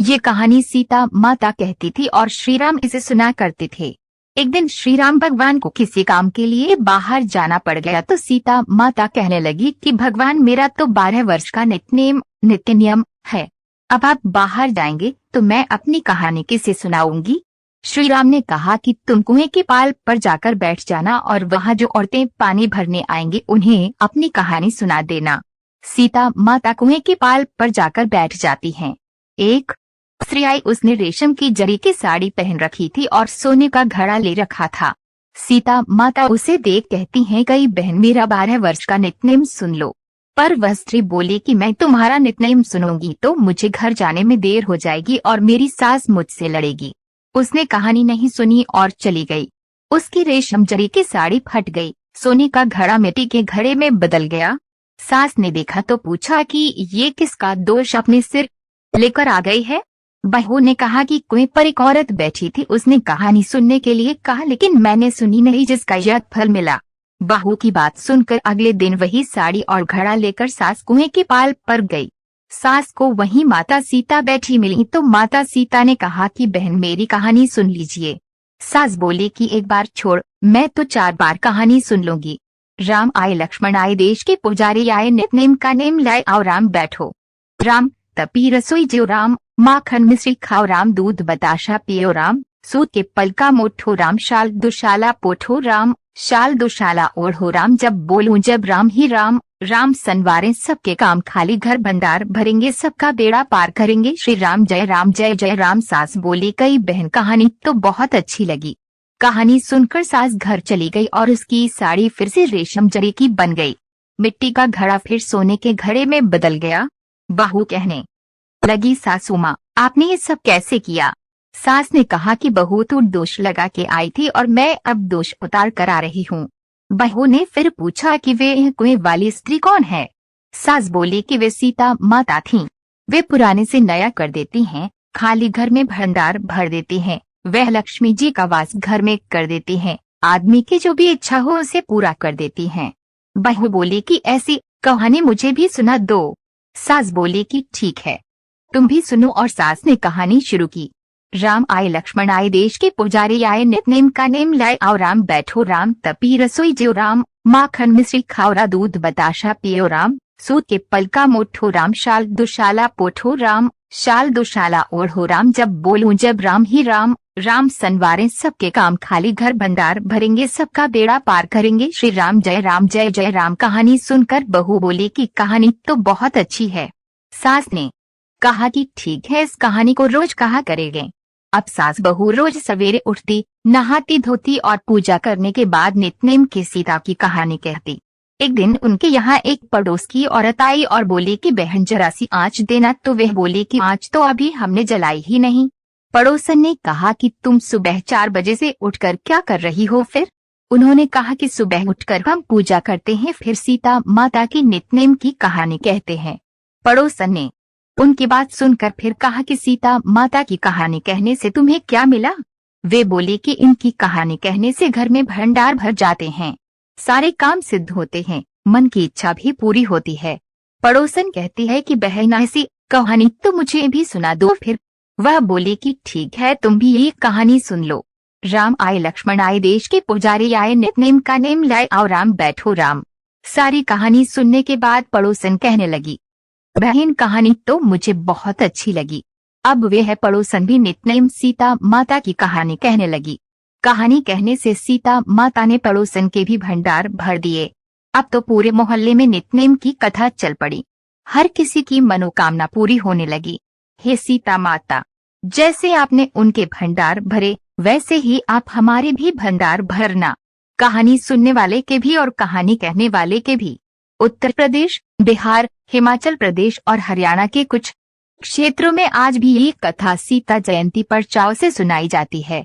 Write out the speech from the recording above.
ये कहानी सीता माता कहती थी और श्री राम इसे सुना करते थे। एक दिन श्री राम भगवान को किसी काम के लिए बाहर जाना पड़ गया तो सीता माता कहने लगी कि भगवान, मेरा तो 12 वर्ष का नित्य नियम है। अब आप बाहर जाएंगे तो मैं अपनी कहानी किसे सुनाऊंगी। श्री राम ने कहा कि तुम कुएं के पाल पर जाकर बैठ जाना और वहाँ जो औरतें पानी भरने आएंगी उन्हें अपनी कहानी सुना देना। सीता माता कुएं के पाल पर जाकर बैठ जाती हैं। एक स्त्री आई, उसने रेशम की जरी की साड़ी पहन रखी थी और सोने का घड़ा ले रखा था। सीता माता उसे देख कहती हैं, कई बहन, मेरा 12 वर्ष का नित्यनेम सुन लो। पर वह स्त्री बोली कि मैं तुम्हारा नित्यनेम सुनूंगी तो मुझे घर जाने में देर हो जाएगी और मेरी सास मुझसे लड़ेगी। उसने कहानी नहीं सुनी और चली गई। उसकी रेशम जरी की साड़ी फट गई, सोने का घड़ा मिट्टी के घड़े में बदल गया। सास ने देखा तो पूछा कि ये किसका दोष अपने सिर लेकर आ गई है। बहू ने कहा कि कुएं पर एक औरत बैठी थी, उसने कहानी सुनने के लिए कहा लेकिन मैंने सुनी नहीं, जिसका यह फल मिला। बहू की बात सुनकर अगले दिन वही साड़ी और घड़ा लेकर सास कुएं के पाल पर गई। सास को वहीं माता सीता बैठी मिली तो माता सीता ने कहा कि बहन, मेरी कहानी सुन लीजिए। सास बोली कि एक बार छोड़, मैं तो 4 बार कहानी सुन लूंगी। राम आए, लक्ष्मण आए, देश के पुजारी आए, नित्यनेम का नेम लाए, आओ राम बैठो। राम तपी रसोई जो, राम माखन मिश्री खाओ, राम दूध बताशा पियो, राम सूत के पल का मोठो, राम शाल दुशाला पोठो, राम शाल दुशाला ओढ़ो, राम जब बोलूं जब राम ही राम, राम सनवारे सबके काम, खाली घर भंडार भरेंगे, सबका बेड़ा पार करेंगे, श्री राम जय राम जय जय राम। सास बोली, कई बहन, कहानी तो बहुत अच्छी लगी। कहानी सुनकर सास घर चली गई और उसकी साड़ी फिर से रेशम जरी की बन गई। मिट्टी का घड़ा फिर सोने के घड़े में बदल गया। बहू कहने लगी, सासू माँ, आपने ये सब कैसे किया। सास ने कहा कि बहू, तू दोष लगा के आई थी और मैं अब दोष उतार कर आ रही हूँ। बहू ने फिर पूछा कि वे कुएं वाली स्त्री कौन है। सास बोली कि वे सीता माता थीं। वे पुराने से नया कर देती हैं, खाली घर में भंडार भर देती हैं, वह लक्ष्मी जी का वास घर में कर देती हैं, आदमी की जो भी इच्छा हो उसे पूरा कर देती हैं। बहू बोली कि ऐसी कहानी मुझे भी सुना दो। सास बोली कि ठीक है, तुम भी सुनो। और सास ने कहानी शुरू की। राम आए, लक्ष्मण आए, देश के पुजारी आए, नित्यनेम का नेम लाए, आओ राम बैठो, राम तपी रसोई जो, राम माखन मिश्री खाओ, रा दूध बताशा पियो, राम सूत के पल का मोठो, राम शाल दुशाला पोठो, राम शाल दुशाला ओढ़ो, राम जब बोलूं जब राम ही राम, राम सनवारे सबके काम, खाली घर भंडार भरेंगे, सबका बेड़ा पार करेंगे, श्री राम जय जय राम। कहानी सुनकर बहू बोली कि कहानी तो बहुत अच्छी है। सास ने कहा कि ठीक है, इस कहानी को रोज कहा करेंगे। अब सास बहू रोज सवेरे उठती, नहाती धोती और पूजा करने के बाद नित्यनेम की सीता की कहानी कहती। एक दिन उनके यहाँ एक पड़ोस की औरत आई और बोली कि बहन, जरा सी आँच देना। तो वह बोली कि आँच तो अभी हमने जलाई ही नहीं। पड़ोसन ने कहा कि तुम सुबह 4 बजे से उठकर क्या कर रही हो। फिर उन्होंने कहा कि सुबह उठकर हम पूजा करते हैं, फिर सीता माता की नित्यनेम की कहानी कहते हैं। पड़ोसन ने उनकी बात सुनकर फिर कहा कि सीता माता की कहानी कहने से तुम्हें क्या मिला। वे बोले कि इनकी कहानी कहने से घर में भंडार भर जाते हैं, सारे काम सिद्ध होते हैं, मन की इच्छा भी पूरी होती है। पड़ोसन कहती है कि बहन, ऐसी कहानी तो मुझे भी सुना दो। फिर वह बोली कि ठीक है, तुम भी ये कहानी सुन लो। राम आए, लक्ष्मण आए, देश के पुजारी आए, नित्यनेम का नेम लाए, आओ राम बैठो, राम। सारी कहानी सुनने के बाद पड़ोसन कहने लगी, बहन, कहानी तो मुझे बहुत अच्छी लगी। अब वह पड़ोसन भी नित्यनेम सीता माता की कहानी कहने लगी। कहानी कहने से सीता माता ने पड़ोसन के भी भंडार भर दिए। अब तो पूरे मोहल्ले में नित्यनेम की कथा चल पड़ी, हर किसी की मनोकामना पूरी होने लगी। हे सीता माता, जैसे आपने उनके भंडार भरे वैसे ही आप हमारे भी भंडार भरना, कहानी सुनने वाले के भी और कहानी कहने वाले के भी। उत्तर प्रदेश, बिहार, हिमाचल प्रदेश और हरियाणा के कुछ क्षेत्रों में आज भी ये कथा सीता जयंती पर चाव से सुनाई जाती है।